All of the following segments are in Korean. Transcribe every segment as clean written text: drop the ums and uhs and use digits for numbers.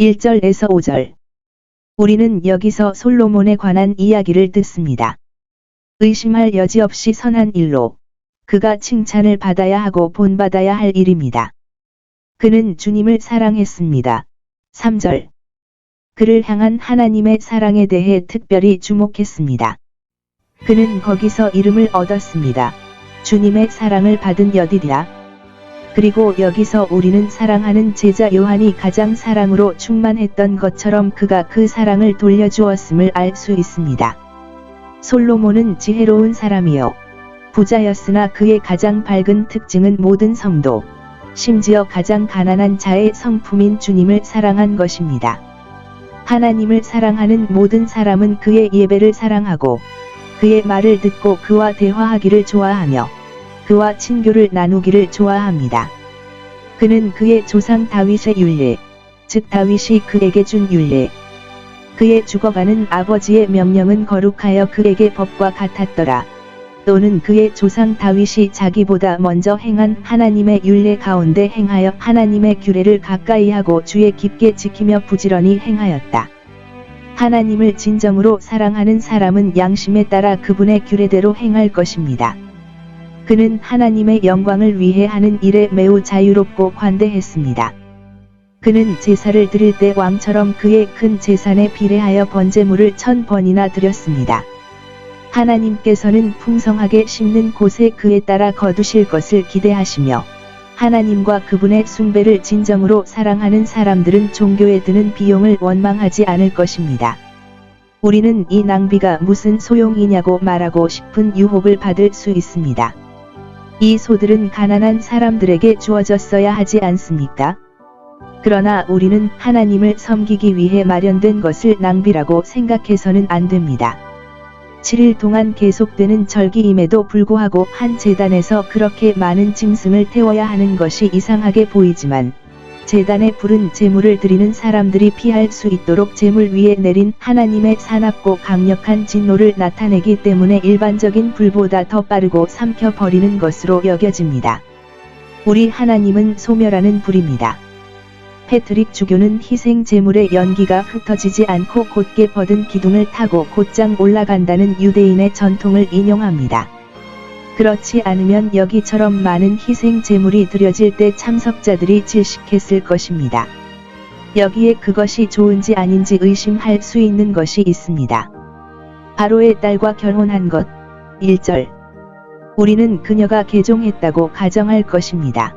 1절에서 5절. 우리는 여기서 솔로몬에 관한 이야기를 듣습니다. 의심할 여지 없이 선한 일로 그가 칭찬을 받아야 하고 본받아야 할 일입니다. 그는 주님을 사랑했습니다. 3절. 그를 향한 하나님의 사랑에 대해 특별히 주목했습니다. 그는 거기서 이름을 얻었습니다. 주님의 사랑을 받은 여디랴. 그리고 여기서 우리는 사랑하는 제자 요한이 가장 사랑으로 충만했던 것처럼 그가 그 사랑을 돌려주었음을 알 수 있습니다. 솔로몬은 지혜로운 사람이요 부자였으나 그의 가장 밝은 특징은 모든 성도, 심지어 가장 가난한 자의 성품인 주님을 사랑한 것입니다. 하나님을 사랑하는 모든 사람은 그의 예배를 사랑하고 그의 말을 듣고 그와 대화하기를 좋아하며 그와 친교를 나누기를 좋아합니다. 그는 그의 조상 다윗의 율례, 즉 다윗이 그에게 준 율례, 그의 죽어가는 아버지의 명령은 거룩하여 그에게 법과 같았더라. 또는 그의 조상 다윗이 자기보다 먼저 행한 하나님의 율례 가운데 행하여 하나님의 규례를 가까이하고 주의 깊게 지키며 부지런히 행하였다. 하나님을 진정으로 사랑하는 사람은 양심에 따라 그분의 규례대로 행할 것입니다. 그는 하나님의 영광을 위해 하는 일에 매우 자유롭고 관대했습니다. 그는 제사를 드릴 때 왕처럼 그의 큰 재산에 비례하여 번제물을 1000번이나 드렸습니다. 하나님께서는 풍성하게 심는 곳에 그에 따라 거두실 것을 기대하시며 하나님과 그분의 숭배를 진정으로 사랑하는 사람들은 종교에 드는 비용을 원망하지 않을 것입니다. 우리는 이 낭비가 무슨 소용이냐고 말하고 싶은 유혹을 받을 수 있습니다. 이 소들은 가난한 사람들에게 주어졌어야 하지 않습니까? 그러나 우리는 하나님을 섬기기 위해 마련된 것을 낭비라고 생각해서는 안 됩니다. 7일 동안 계속되는 절기임에도 불구하고 한 제단에서 그렇게 많은 짐승을 태워야 하는 것이 이상하게 보이지만 제단에 불은 제물을 드리는 사람들이 피할 수 있도록 제물 위에 내린 하나님의 사납고 강력한 진노를 나타내기 때문에 일반적인 불보다 더 빠르고 삼켜버리는 것으로 여겨집니다. 우리 하나님은 소멸하는 불입니다. 패트릭 주교는 희생 제물의 연기가 흩어지지 않고 곧게 버든 기둥을 타고 곧장 올라간다는 유대인의 전통을 인용합니다. 그렇지 않으면 여기처럼 많은 희생 제물이 드려질 때 참석자들이 질식했을 것입니다. 여기에 그것이 좋은지 아닌지 의심할 수 있는 것이 있습니다. 바로의 딸과 결혼한 것. 1절. 우리는 그녀가 개종했다고 가정할 것입니다.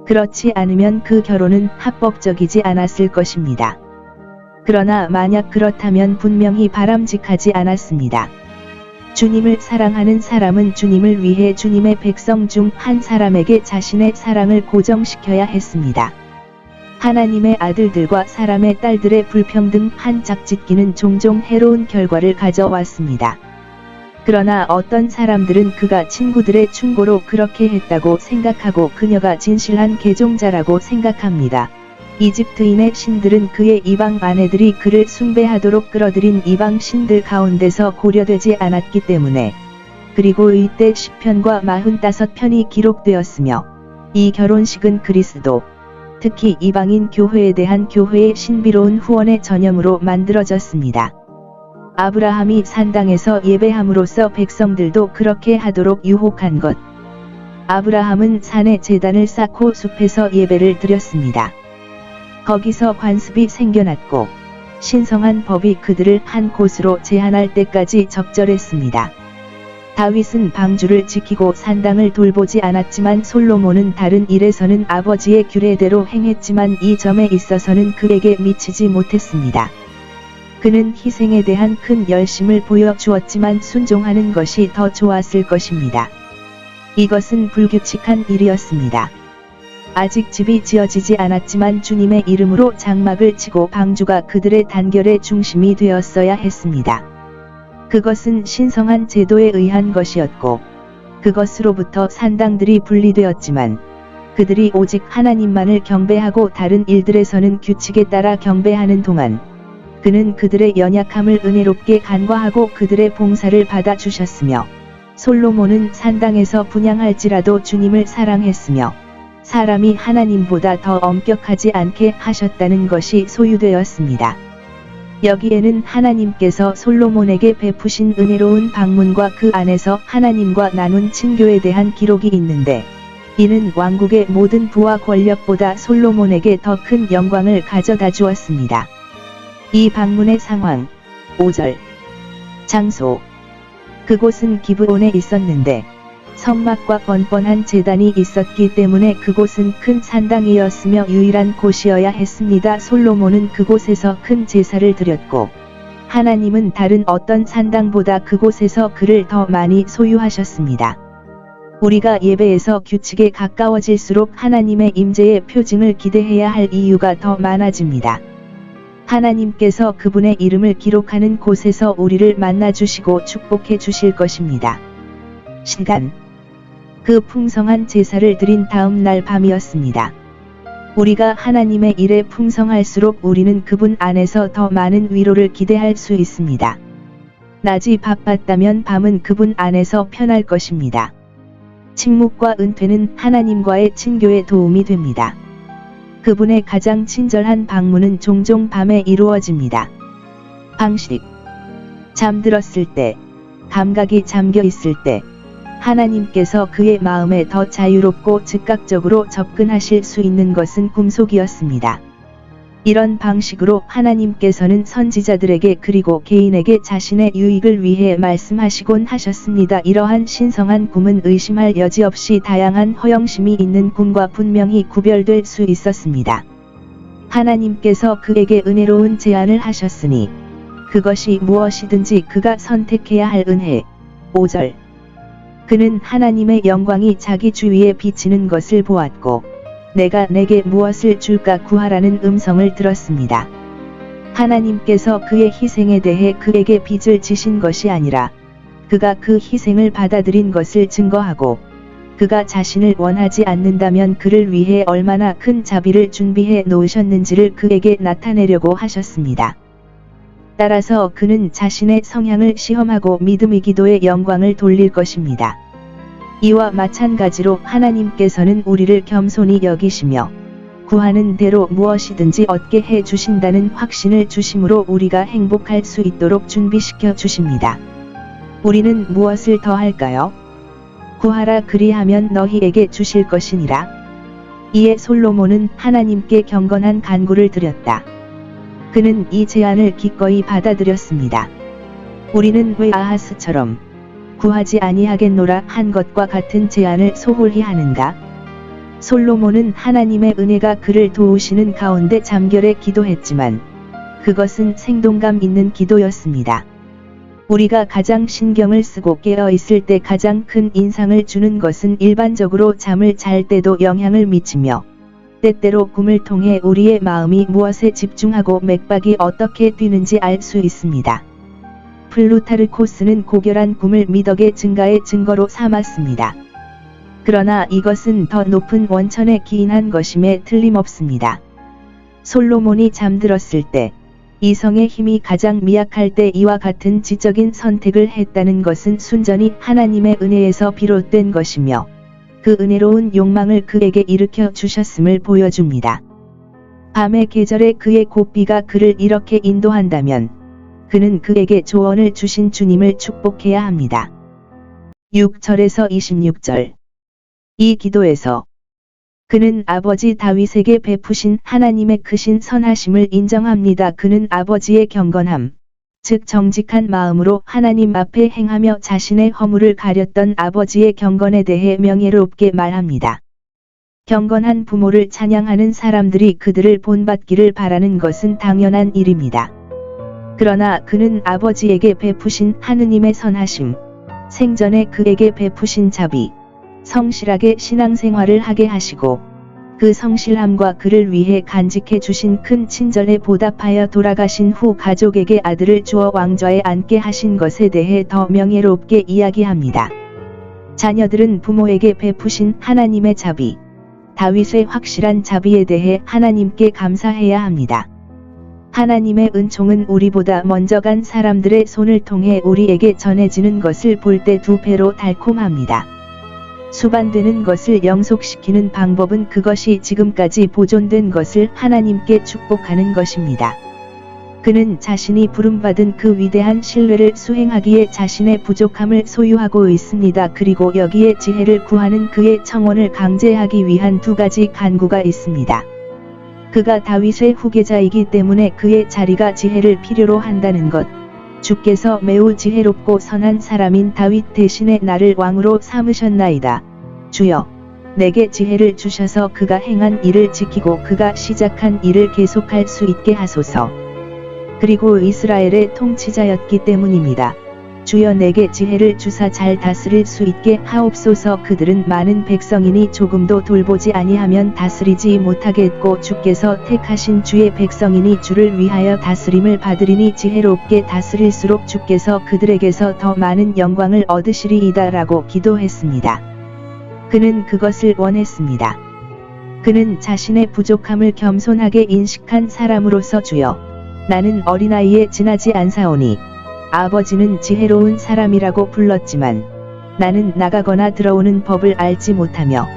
그렇지 않으면 그 결혼은 합법적이지 않았을 것입니다. 그러나 만약 그렇다면 분명히 바람직하지 않았습니다. 주님을 사랑하는 사람은 주님을 위해 주님의 백성 중 한 사람에게 자신의 사랑을 고정시켜야 했습니다. 하나님의 아들들과 사람의 딸들의 불평등한 짝짓기는 종종 해로운 결과를 가져왔습니다. 그러나 어떤 사람들은 그가 친구들의 충고로 그렇게 했다고 생각하고 그녀가 진실한 개종자라고 생각합니다. 이집트인의 신들은 그의 이방 아내들이 그를 숭배하도록 끌어들인 이방 신들 가운데서 고려되지 않았기 때문에, 그리고 이때 시편과 45편이 기록되었으며 이 결혼식은 그리스도, 특히 이방인 교회에 대한 교회의 신비로운 후원의 전형으로 만들어졌습니다. 아브라함이 산당에서 예배함으로써 백성들도 그렇게 하도록 유혹한 것. 아브라함은 산에 제단을 쌓고 숲에서 예배를 드렸습니다. 거기서 관습이 생겨났고 신성한 법이 그들을 한 곳으로 제한할 때까지 적절했습니다. 다윗은 방주를 지키고 산당을 돌보지 않았지만 솔로몬은 다른 일에서는 아버지의 규례대로 행했지만 이 점에 있어서는 그에게 미치지 못했습니다. 그는 희생에 대한 큰 열심을 보여주었지만 순종하는 것이 더 좋았을 것입니다. 이것은 불규칙한 일이었습니다. 아직 집이 지어지지 않았지만 주님의 이름으로 장막을 치고 방주가 그들의 단결의 중심이 되었어야 했습니다. 그것은 신성한 제도에 의한 것이었고, 그것으로부터 산당들이 분리되었지만, 그들이 오직 하나님만을 경배하고 다른 일들에서는 규칙에 따라 경배하는 동안, 그는 그들의 연약함을 은혜롭게 간과하고 그들의 봉사를 받아주셨으며, 솔로몬은 산당에서 분향할지라도 주님을 사랑했으며, 사람이 하나님보다 더 엄격하지 않게 하셨다는 것이 소유되었습니다. 여기에는 하나님께서 솔로몬에게 베푸신 은혜로운 방문과 그 안에서 하나님과 나눈 친교에 대한 기록이 있는데, 이는 왕국의 모든 부와 권력보다 솔로몬에게 더 큰 영광을 가져다 주었습니다. 이 방문의 상황, 5절. 장소. 그곳은 기브온에 있었는데, 성막과 번번한 제단이 있었기 때문에 그곳은 큰 산당이었으며 유일한 곳이어야 했습니다. 솔로몬은 그곳에서 큰 제사를 드렸고, 하나님은 다른 어떤 산당보다 그곳에서 그를 더 많이 소유하셨습니다. 우리가 예배에서 규칙에 가까워질수록 하나님의 임재의 표징을 기대해야 할 이유가 더 많아집니다. 하나님께서 그분의 이름을 기록하는 곳에서 우리를 만나주시고 축복해 주실 것입니다. 시간. 그 풍성한 제사를 드린 다음 날 밤이었습니다. 우리가 하나님의 일에 풍성할수록 우리는 그분 안에서 더 많은 위로를 기대할 수 있습니다. 낮이 바빴다면 밤은 그분 안에서 편할 것입니다. 침묵과 은퇴는 하나님과의 친교에 도움이 됩니다. 그분의 가장 친절한 방문은 종종 밤에 이루어집니다. 방식. 잠들었을 때, 감각이 잠겨 있을 때, 하나님께서 그의 마음에 더 자유롭고 즉각적으로 접근하실 수 있는 것은 꿈속이었습니다. 이런 방식으로 하나님께서는 선지자들에게 그리고 개인에게 자신의 유익을 위해 말씀하시곤 하셨습니다. 이러한 신성한 꿈은 의심할 여지 없이 다양한 허영심이 있는 꿈과 분명히 구별될 수 있었습니다. 하나님께서 그에게 은혜로운 제안을 하셨으니 그것이 무엇이든지 그가 선택해야 할 은혜. 5절. 그는 하나님의 영광이 자기 주위에 비치는 것을 보았고, 내가 내게 무엇을 줄까 구하라는 음성을 들었습니다. 하나님께서 그의 희생에 대해 그에게 빚을 지신 것이 아니라, 그가 그 희생을 받아들인 것을 증거하고, 그가 자신을 원하지 않는다면 그를 위해 얼마나 큰 자비를 준비해 놓으셨는지를 그에게 나타내려고 하셨습니다. 따라서 그는 자신의 성향을 시험하고 믿음의 기도에 영광을 돌릴 것입니다. 이와 마찬가지로 하나님께서는 우리를 겸손히 여기시며 구하는 대로 무엇이든지 얻게 해 주신다는 확신을 주심으로 우리가 행복할 수 있도록 준비시켜 주십니다. 우리는 무엇을 더 할까요? 구하라 그리하면 너희에게 주실 것이니라. 이에 솔로몬은 하나님께 경건한 간구를 드렸다. 그는 이 제안을 기꺼이 받아들였습니다. 우리는 왜 아하스처럼 구하지 아니하겠노라 한 것과 같은 제안을 소홀히 하는가? 솔로몬은 하나님의 은혜가 그를 도우시는 가운데 잠결에 기도했지만 그것은 생동감 있는 기도였습니다. 우리가 가장 신경을 쓰고 깨어 있을 때 가장 큰 인상을 주는 것은 일반적으로 잠을 잘 때도 영향을 미치며 때때로 꿈을 통해 우리의 마음이 무엇에 집중하고 맥박이 어떻게 뛰는지 알 수 있습니다. 플루타르코스는 고결한 꿈을 미덕의 증가의 증거로 삼았습니다. 그러나 이것은 더 높은 원천에 기인한 것임에 틀림없습니다. 솔로몬이 잠들었을 때, 이성의 힘이 가장 미약할 때 이와 같은 지적인 선택을 했다는 것은 순전히 하나님의 은혜에서 비롯된 것이며, 그 은혜로운 욕망을 그에게 일으켜 주셨음을 보여줍니다. 밤의 계절에 그의 고삐가 그를 이렇게 인도한다면 그는 그에게 조언을 주신 주님을 축복해야 합니다. 6절에서 26절. 이 기도에서 그는 아버지 다윗에게 베푸신 하나님의 크신 선하심을 인정합니다. 그는 아버지의 경건함, 즉 정직한 마음으로 하나님 앞에 행하며 자신의 허물을 가렸던 아버지의 경건에 대해 명예롭게 말합니다. 경건한 부모를 찬양하는 사람들이 그들을 본받기를 바라는 것은 당연한 일입니다. 그러나 그는 아버지에게 베푸신 하느님의 선하심, 생전에 그에게 베푸신 자비, 성실하게 신앙생활을 하게 하시고 그 성실함과 그를 위해 간직해 주신 큰 친절에 보답하여 돌아가신 후 가족에게 아들을 주어 왕좌에 앉게 하신 것에 대해 더 명예롭게 이야기합니다. 자녀들은 부모에게 베푸신 하나님의 자비, 다윗의 확실한 자비에 대해 하나님께 감사해야 합니다. 하나님의 은총은 우리보다 먼저 간 사람들의 손을 통해 우리에게 전해지는 것을 볼 때 두 배로 달콤합니다. 수반되는 것을 영속시키는 방법은 그것이 지금까지 보존된 것을 하나님께 축복하는 것입니다. 그는 자신이 부름받은 그 위대한 신뢰를 수행하기에 자신의 부족함을 소유하고 있습니다. 그리고 여기에 지혜를 구하는 그의 청원을 강제하기 위한 두 가지 간구가 있습니다. 그가 다윗의 후계자이기 때문에 그의 자리가 지혜를 필요로 한다는 것. 주께서 매우 지혜롭고 선한 사람인 다윗 대신에 나를 왕으로 삼으셨나이다. 주여, 내게 지혜를 주셔서 그가 행한 일을 지키고 그가 시작한 일을 계속할 수 있게 하소서. 그리고 이스라엘의 통치자였기 때문입니다. 주여, 내게 지혜를 주사 잘 다스릴 수 있게 하옵소서. 그들은 많은 백성이니 조금도 돌보지 아니하면 다스리지 못하겠고 주께서 택하신 주의 백성이니 주를 위하여 다스림을 받으리니 지혜롭게 다스릴수록 주께서 그들에게서 더 많은 영광을 얻으시리이다 라고 기도했습니다. 그는 그것을 원했습니다. 그는 자신의 부족함을 겸손하게 인식한 사람으로서 주여, 나는 어린아이에 지나지 않사오니 아버지는 지혜로운 사람이라고 불렀지만 나는 나가거나 들어오는 법을 알지 못하며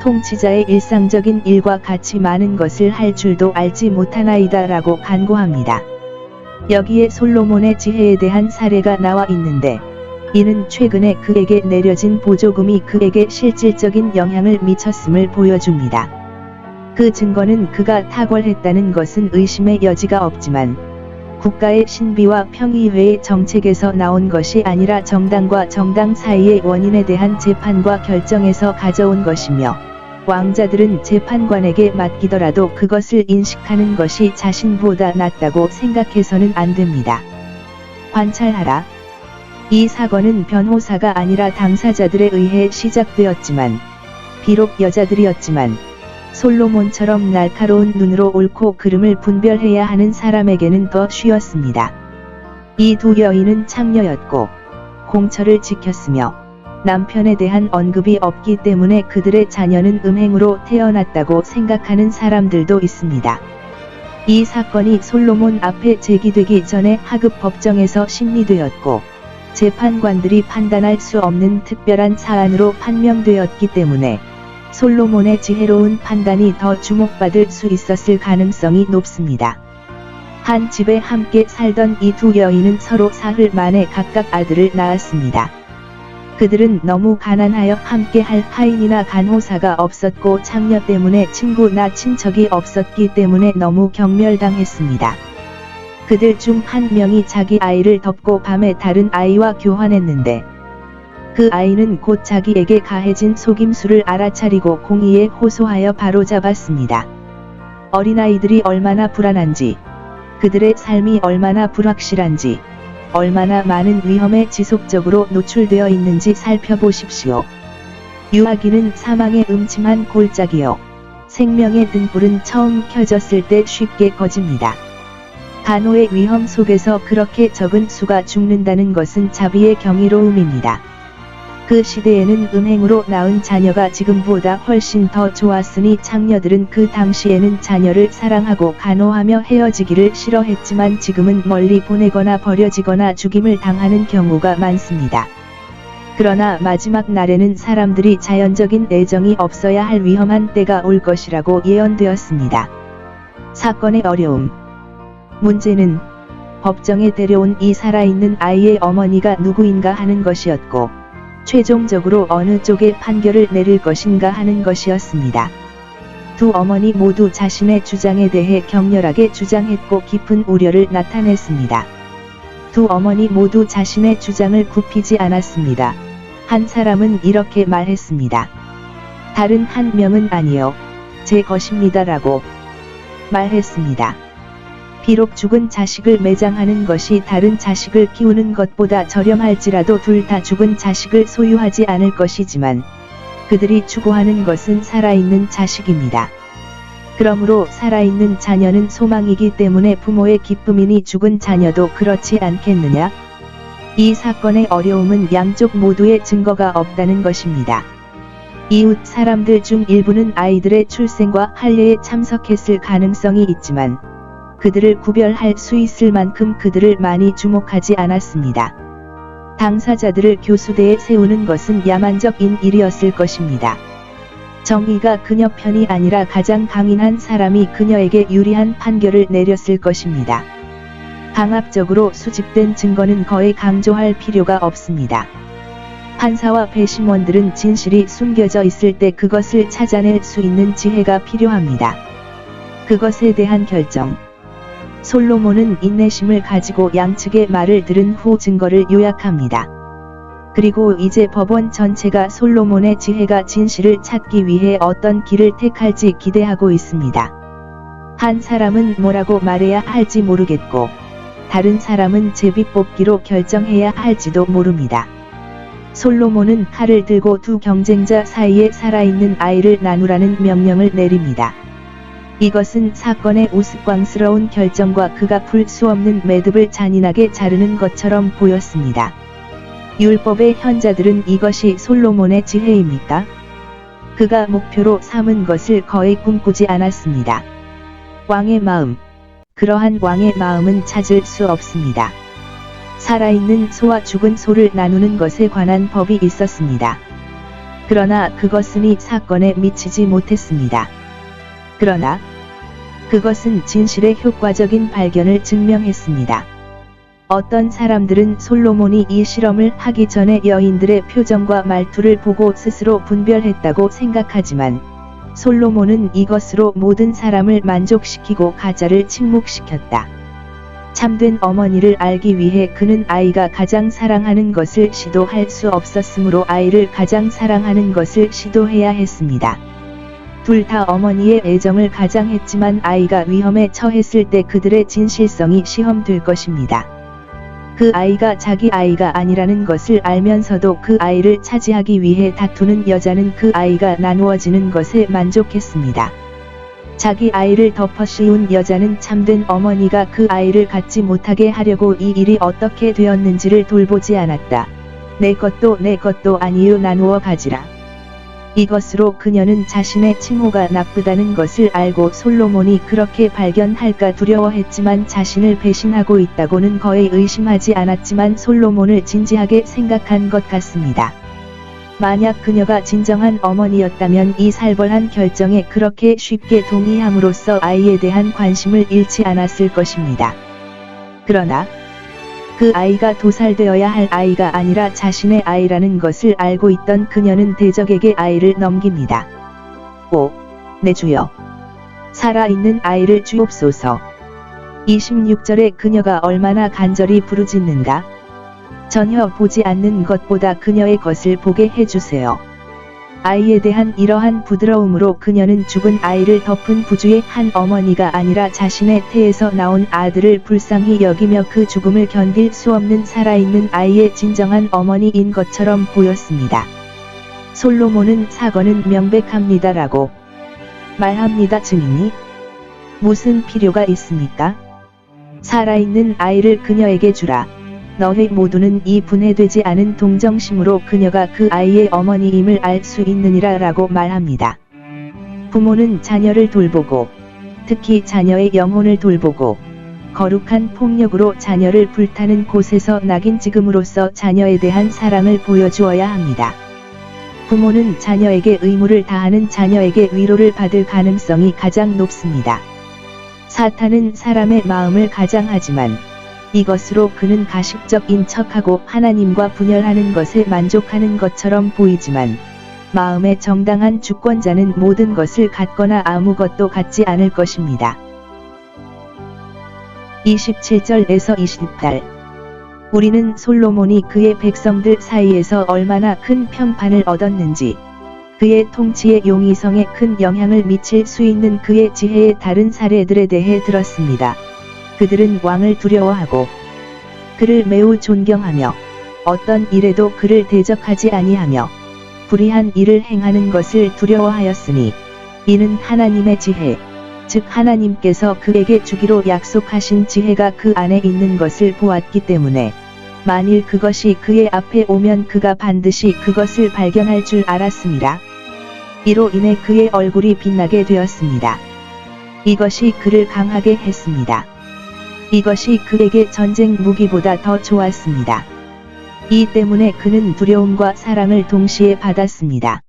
통치자의 일상적인 일과 같이 많은 것을 할 줄도 알지 못하나이다 라고 간구합니다. 여기에 솔로몬의 지혜에 대한 사례가 나와 있는데 이는 최근에 그에게 내려진 보조금이 그에게 실질적인 영향을 미쳤음을 보여줍니다. 그 증거는 그가 탁월했다는 것은 의심의 여지가 없지만 국가의 신비와 평의회의 정책에서 나온 것이 아니라 정당과 정당 사이의 원인에 대한 재판과 결정에서 가져온 것이며 왕자들은 재판관에게 맡기더라도 그것을 인식하는 것이 자신보다 낫다고 생각해서는 안 됩니다. 관찰하라. 이 사건은 변호사가 아니라 당사자들에 의해 시작되었지만 비록 여자들이었지만 솔로몬처럼 날카로운 눈으로 옳고 그름을 분별해야 하는 사람에게는 더 쉬웠습니다. 이 두 여인은 창녀였고 공처를 지켰으며 남편에 대한 언급이 없기 때문에 그들의 자녀는 음행으로 태어났다고 생각하는 사람들도 있습니다. 이 사건이 솔로몬 앞에 제기되기 전에 하급 법정에서 심리되었고 재판관들이 판단할 수 없는 특별한 사안으로 판명되었기 때문에 솔로몬의 지혜로운 판단이 더 주목받을 수 있었을 가능성이 높습니다. 한 집에 함께 살던 이 두 여인은 서로 사흘 만에 각각 아들을 낳았습니다. 그들은 너무 가난하여 함께 할 하인이나 간호사가 없었고 창녀 때문에 친구나 친척이 없었기 때문에 너무 경멸당했습니다. 그들 중 한 명이 자기 아이를 덮고 밤에 다른 아이와 교환했는데 그 아이는 곧 자기에게 가해진 속임수를 알아차리고 공의에 호소하여 바로잡았습니다. 어린아이들이 얼마나 불안한지, 그들의 삶이 얼마나 불확실한지, 얼마나 많은 위험에 지속적으로 노출되어 있는지 살펴보십시오. 유아기는 사망의 음침한 골짜기요. 생명의 등불은 처음 켜졌을 때 쉽게 꺼집니다. 간호의 위험 속에서 그렇게 적은 수가 죽는다는 것은 자비의 경이로움입니다. 그 시대에는 음행으로 낳은 자녀가 지금보다 훨씬 더 좋았으니 창녀들은 그 당시에는 자녀를 사랑하고 간호하며 헤어지기를 싫어했지만 지금은 멀리 보내거나 버려지거나 죽임을 당하는 경우가 많습니다. 그러나 마지막 날에는 사람들이 자연적인 애정이 없어야 할 위험한 때가 올 것이라고 예언되었습니다. 사건의 어려움. 문제는 법정에 데려온 이 살아있는 아이의 어머니가 누구인가 하는 것이었고 최종적으로 어느 쪽에 판결을 내릴 것인가 하는 것이었습니다. 두 어머니 모두 자신의 주장에 대해 격렬하게 주장했고 깊은 우려를 나타냈습니다. 두 어머니 모두 자신의 주장을 굽히지 않았습니다. 한 사람은 이렇게 말했습니다. 다른 한 명은 아니요, 제 것입니다라고 말했습니다. 비록 죽은 자식을 매장하는 것이 다른 자식을 키우는 것보다 저렴할지라도 둘 다 죽은 자식을 소유하지 않을 것이지만 그들이 추구하는 것은 살아있는 자식입니다. 그러므로 살아있는 자녀는 소망이기 때문에 부모의 기쁨이니 죽은 자녀도 그렇지 않겠느냐? 이 사건의 어려움은 양쪽 모두의 증거가 없다는 것입니다. 이웃 사람들 중 일부는 아이들의 출생과 할례에 참석했을 가능성이 있지만 그들을 구별할 수 있을 만큼 그들을 많이 주목하지 않았습니다. 당사자들을 교수대에 세우는 것은 야만적인 일이었을 것입니다. 정의가 그녀 편이 아니라 가장 강인한 사람이 그녀에게 유리한 판결을 내렸을 것입니다. 강압적으로 수집된 증거는 거의 강조할 필요가 없습니다. 판사와 배심원들은 진실이 숨겨져 있을 때 그것을 찾아낼 수 있는 지혜가 필요합니다. 그것에 대한 결정. 솔로몬은 인내심을 가지고 양측의 말을 들은 후 증거를 요약합니다. 그리고 이제 법원 전체가 솔로몬의 지혜가 진실을 찾기 위해 어떤 길을 택할지 기대하고 있습니다. 한 사람은 뭐라고 말해야 할지 모르겠고, 다른 사람은 제비뽑기로 결정해야 할지도 모릅니다. 솔로몬은 칼을 들고 두 경쟁자 사이에 살아있는 아이를 나누라는 명령을 내립니다. 이것은 사건의 우스꽝스러운 결정과 그가 풀 수 없는 매듭을 잔인하게 자르는 것처럼 보였습니다. 율법의 현자들은 이것이 솔로몬의 지혜입니까? 그가 목표로 삼은 것을 거의 꿈꾸지 않았습니다. 왕의 마음. 그러한 왕의 마음은 찾을 수 없습니다. 살아있는 소와 죽은 소를 나누는 것에 관한 법이 있었습니다. 그러나 그것은 이 사건에 미치지 못했습니다. 그러나 그것은 진실의 효과적인 발견을 증명했습니다. 어떤 사람들은 솔로몬이 이 실험을 하기 전에 여인들의 표정과 말투를 보고 스스로 분별했다고 생각하지만, 솔로몬은 이것으로 모든 사람을 만족시키고 가짜를 침묵시켰다. 참된 어머니를 알기 위해 그는 아이가 가장 사랑하는 것을 시도할 수 없었으므로 아이를 가장 사랑하는 것을 시도해야 했습니다. 둘 다 어머니의 애정을 가장했지만 아이가 위험에 처했을 때 그들의 진실성이 시험될 것입니다. 그 아이가 자기 아이가 아니라는 것을 알면서도 그 아이를 차지하기 위해 다투는 여자는 그 아이가 나누어지는 것에 만족했습니다. 자기 아이를 덮어 씌운 여자는 참된 어머니가 그 아이를 갖지 못하게 하려고 이 일이 어떻게 되었는지를 돌보지 않았다. 내 것도 아니요 나누어 가지라. 이것으로 그녀는 자신의 칭호가 나쁘다는 것을 알고 솔로몬이 그렇게 발견할까 두려워했지만 자신을 배신하고 있다고는 거의 의심하지 않았지만 솔로몬을 진지하게 생각한 것 같습니다. 만약 그녀가 진정한 어머니였다면 이 살벌한 결정에 그렇게 쉽게 동의함으로써 아이에 대한 관심을 잃지 않았을 것입니다. 그러나 그 아이가 도살되어야 할 아이가 아니라 자신의 아이라는 것을 알고 있던 그녀는 대적에게 아이를 넘깁니다. 오, 내 주여. 살아있는 아이를 주옵소서. 26절에 그녀가 얼마나 간절히 부르짖는가? 전혀 보지 않는 것보다 그녀의 것을 보게 해주세요. 아이에 대한 이러한 부드러움으로 그녀는 죽은 아이를 덮은 부주의 한 어머니가 아니라 자신의 태에서 나온 아들을 불쌍히 여기며 그 죽음을 견딜 수 없는 살아있는 아이의 진정한 어머니인 것처럼 보였습니다. 솔로몬은 사건은 명백합니다라고 말합니다. 증인이 무슨 필요가 있습니까? 살아있는 아이를 그녀에게 주라. 너희 모두는 이 분해되지 않은 동정심으로 그녀가 그 아이의 어머니임을 알 수 있느니라 라고 말합니다. 부모는 자녀를 돌보고, 특히 자녀의 영혼을 돌보고, 거룩한 폭력으로 자녀를 불타는 곳에서 낙인 찍음으로써 자녀에 대한 사랑을 보여주어야 합니다. 부모는 자녀에게 의무를 다하는 자녀에게 위로를 받을 가능성이 가장 높습니다. 사탄은 사람의 마음을 가장하지만, 이것으로 그는 가식적인 척하고 하나님과 분열하는 것에 만족하는 것처럼 보이지만, 마음의 정당한 주권자는 모든 것을 갖거나 아무것도 갖지 않을 것입니다. 27절에서 28. 우리는 솔로몬이 그의 백성들 사이에서 얼마나 큰 평판을 얻었는지, 그의 통치의 용이성에 큰 영향을 미칠 수 있는 그의 지혜의 다른 사례들에 대해 들었습니다. 그들은 왕을 두려워하고 그를 매우 존경하며 어떤 일에도 그를 대적하지 아니하며 불의한 일을 행하는 것을 두려워하였으니 이는 하나님의 지혜, 즉 하나님께서 그에게 주기로 약속하신 지혜가 그 안에 있는 것을 보았기 때문에 만일 그것이 그의 앞에 오면 그가 반드시 그것을 발견할 줄 알았습니다. 이로 인해 그의 얼굴이 빛나게 되었습니다. 이것이 그를 강하게 했습니다. 이것이 그에게 전쟁 무기보다 더 좋았습니다. 이 때문에 그는 두려움과 사랑을 동시에 받았습니다.